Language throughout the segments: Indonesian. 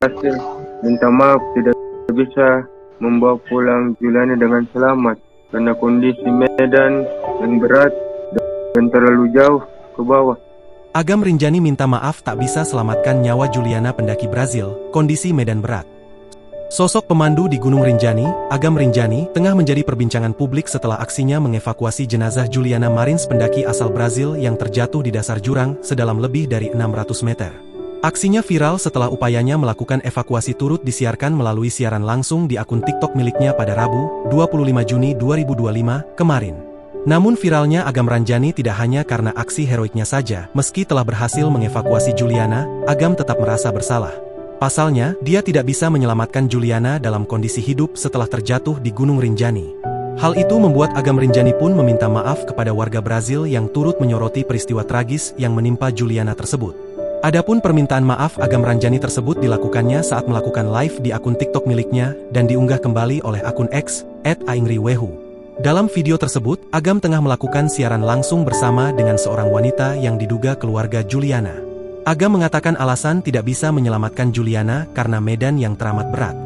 Hasil minta maaf tidak bisa membawa pulang Juliana dengan selamat karena kondisi medan yang berat dan terlalu jauh ke bawah. Agam Rinjani minta maaf tak bisa selamatkan nyawa Juliana pendaki Brazil, kondisi medan berat. Sosok pemandu di Gunung Rinjani, Agam Rinjani, tengah menjadi perbincangan publik setelah aksinya mengevakuasi jenazah Juliana Marins pendaki asal Brazil yang terjatuh di dasar jurang sedalam lebih dari 600 meter. Aksinya viral setelah upayanya melakukan evakuasi turut disiarkan melalui siaran langsung di akun TikTok miliknya pada Rabu, 25 Juni 2025, kemarin. Namun viralnya Agam Rinjani tidak hanya karena aksi heroiknya saja, meski telah berhasil mengevakuasi Juliana, Agam tetap merasa bersalah. Pasalnya, dia tidak bisa menyelamatkan Juliana dalam kondisi hidup setelah terjatuh di Gunung Rinjani. Hal itu membuat Agam Rinjani pun meminta maaf kepada warga Brazil yang turut menyoroti peristiwa tragis yang menimpa Juliana tersebut. Adapun permintaan maaf Agam Rinjani tersebut dilakukannya saat melakukan live di akun TikTok miliknya dan diunggah kembali oleh akun X @aingriwehu. Dalam video tersebut, Agam tengah melakukan siaran langsung bersama dengan seorang wanita yang diduga keluarga Juliana. Agam mengatakan alasan tidak bisa menyelamatkan Juliana karena medan yang teramat berat.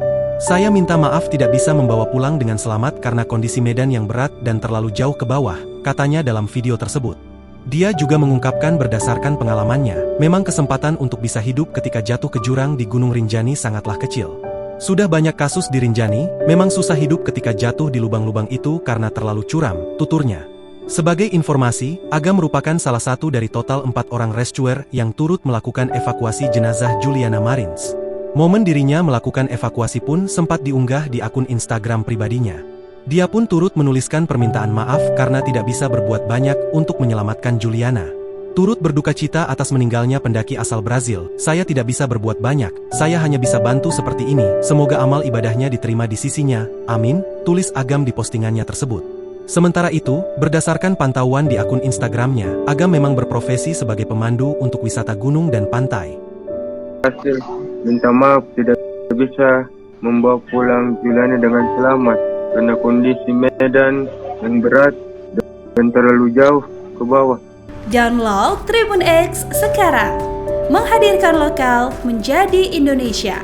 Saya minta maaf tidak bisa membawa pulang dengan selamat karena kondisi medan yang berat dan terlalu jauh ke bawah, katanya dalam video tersebut. Dia juga mengungkapkan berdasarkan pengalamannya, memang kesempatan untuk bisa hidup ketika jatuh ke jurang di Gunung Rinjani sangatlah kecil. Sudah banyak kasus di Rinjani, memang susah hidup ketika jatuh di lubang-lubang itu karena terlalu curam, tuturnya. Sebagai informasi, Agam merupakan salah satu dari total 4 orang rescuer yang turut melakukan evakuasi jenazah Juliana Marins. Momen dirinya melakukan evakuasi pun sempat diunggah di akun Instagram pribadinya. Dia pun turut menuliskan permintaan maaf karena tidak bisa berbuat banyak untuk menyelamatkan Juliana. Turut berduka cita atas meninggalnya pendaki asal Brazil, saya tidak bisa berbuat banyak, saya hanya bisa bantu seperti ini, semoga amal ibadahnya diterima di sisinya, amin, tulis Agam di postingannya tersebut. Sementara itu, berdasarkan pantauan di akun Instagramnya, Agam memang berprofesi sebagai pemandu untuk wisata gunung dan pantai. Hasil minta maaf tidak bisa membawa pulang Juliana dengan selamat karena kondisi medan yang berat dan terlalu jauh ke bawah. Download Tribun X sekarang, menghadirkan lokal menjadi Indonesia.